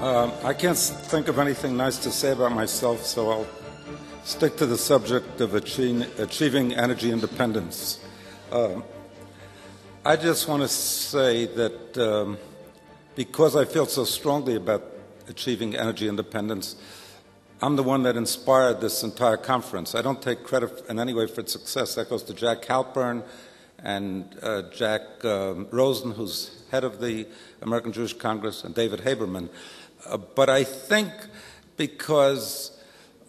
I can't think of anything nice to say about myself, so I'll stick to the subject of achieving energy independence. I just want to say that because I feel so strongly about achieving energy independence, I'm the one that inspired this entire conference. I don't take credit in any way for its success. That goes to Jack Halpern and Jack Rosen, who's head of the American Jewish Congress, and David Haberman. But I think because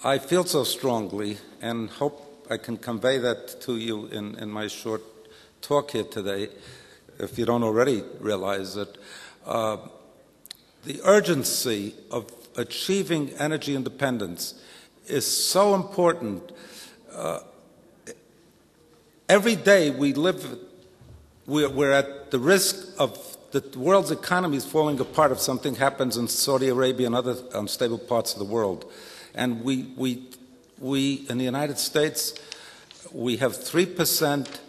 I feel so strongly and hope I can convey that to you in my short talk here today, if you don't already realize it, the urgency of achieving energy independence is so important. Every day we're at the risk of the world's economy is falling apart if something happens in Saudi Arabia and other unstable parts of the world. And we in the United States, we have 3%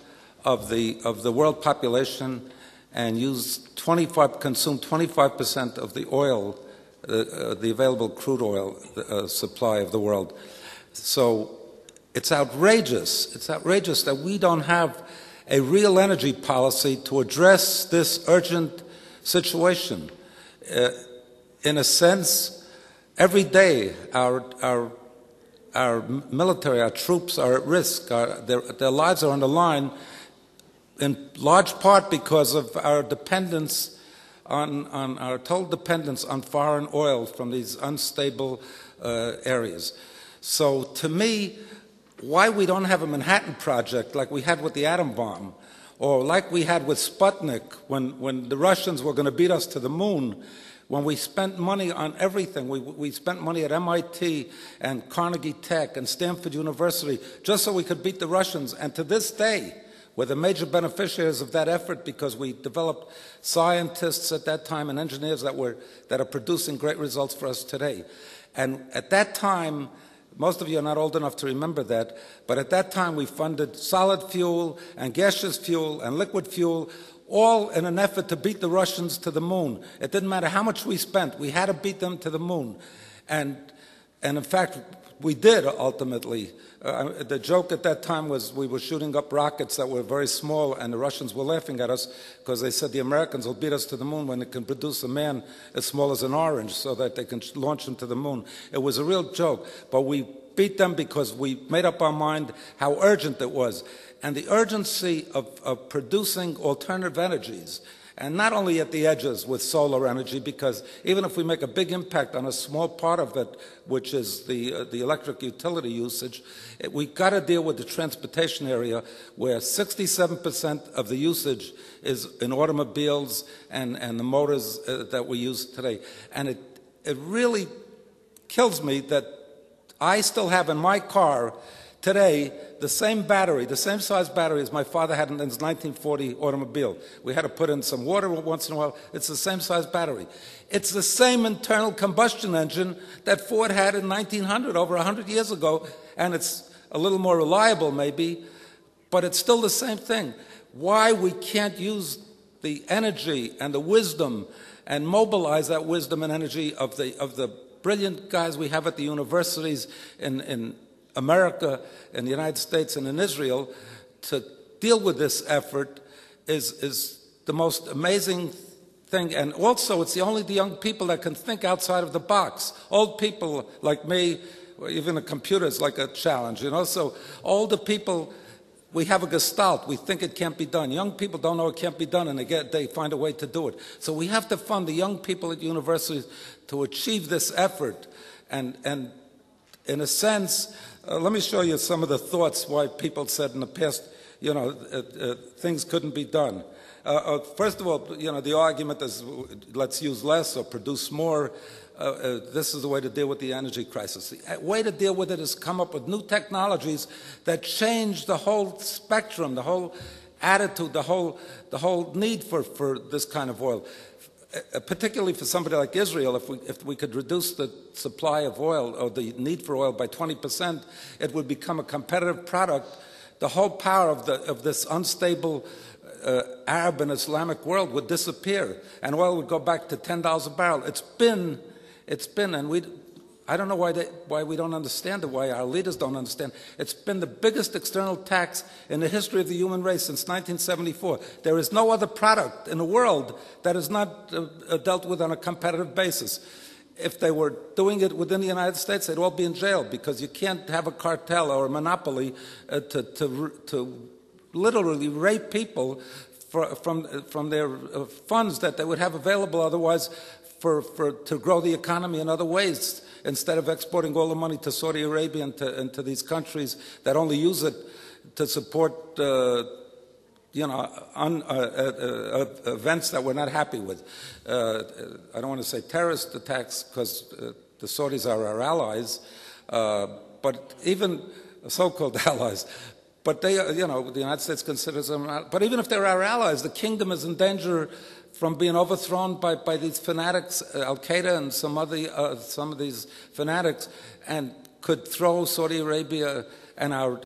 of the world population and consume 25% of the oil, the available crude oil supply of the world. So it's outrageous. It's outrageous that we don't have a real energy policy to address this urgent situation. In a sense, every day our military, our troops are at risk. Their lives are on the line, in large part because of our dependence on our total dependence on foreign oil from these unstable areas. So to me, why we don't have a Manhattan Project like we had with the atom bomb, or like we had with Sputnik when the Russians were going to beat us to the moon, when we spent money on everything. We spent money at MIT and Carnegie Tech and Stanford University just so we could beat the Russians. And to this day, we're the major beneficiaries of that effort because we developed scientists at that time and engineers that are producing great results for us today. And at that time, most of you are not old enough to remember that, but at that time we funded solid fuel and gaseous fuel and liquid fuel, all in an effort to beat the Russians to the moon. It didn't matter how much we spent, we had to beat them to the moon. And in fact, we did ultimately. The joke at that time was we were shooting up rockets that were very small, and the Russians were laughing at us because they said the Americans will beat us to the moon when they can produce a man as small as an orange so that they can launch him to the moon. It was a real joke, but we beat them because we made up our mind how urgent it was. And the urgency of producing alternative energies, and not only at the edges with solar energy, because even if we make a big impact on a small part of it, which is the electric utility usage, we've got to deal with the transportation area where 67% of the usage is in automobiles and the motors that we use today. And it really kills me that I still have in my car today the same battery, the same size battery as my father had in his 1940 automobile. We had to put in some water once in a while. It's the same size battery. It's the same internal combustion engine that Ford had in 1900, over 100 years ago, and it's a little more reliable maybe, but it's still the same thing. Why we can't use the energy and the wisdom and mobilize that wisdom and energy of the brilliant guys we have at the universities in America, in the United States, and in Israel to deal with this effort is the most amazing thing. And also, it's only the young people that can think outside of the box. Old people like me, even a computer is like a challenge, you know. So older people, we have a gestalt. We think it can't be done. Young people don't know it can't be done, and they find a way to do it. So we have to fund the young people at universities to achieve this effort. And in a sense, let me show you some of the thoughts why people said in the past, you know, things couldn't be done. First of all, you know, the argument is let's use less or produce more. This is the way to deal with the energy crisis. The way to deal with it is come up with new technologies that change the whole spectrum, the whole attitude, the whole need for this kind of oil. Particularly for somebody like Israel, if we could reduce the supply of oil or the need for oil by 20%, it would become a competitive product. The whole power of this unstable Arab and Islamic world would disappear, and oil would go back to $10 a barrel. It's been It's been, and I don't know why we don't understand it, why our leaders don't understand. It's been the biggest external tax in the history of the human race since 1974. There is no other product in the world that is not dealt with on a competitive basis. If they were doing it within the United States, they'd all be in jail, because you can't have a cartel or a monopoly to literally rape people from their funds that they would have available otherwise to grow the economy in other ways, instead of exporting all the money to Saudi Arabia and to these countries that only use it to support events that we're not happy with. I don't want to say terrorist attacks, because the Saudis are our allies, but even so-called allies. But they, the United States considers them. But even if they're our allies, the kingdom is in danger from being overthrown by these fanatics, Al-Qaeda and some of these fanatics, and could throw Saudi Arabia and our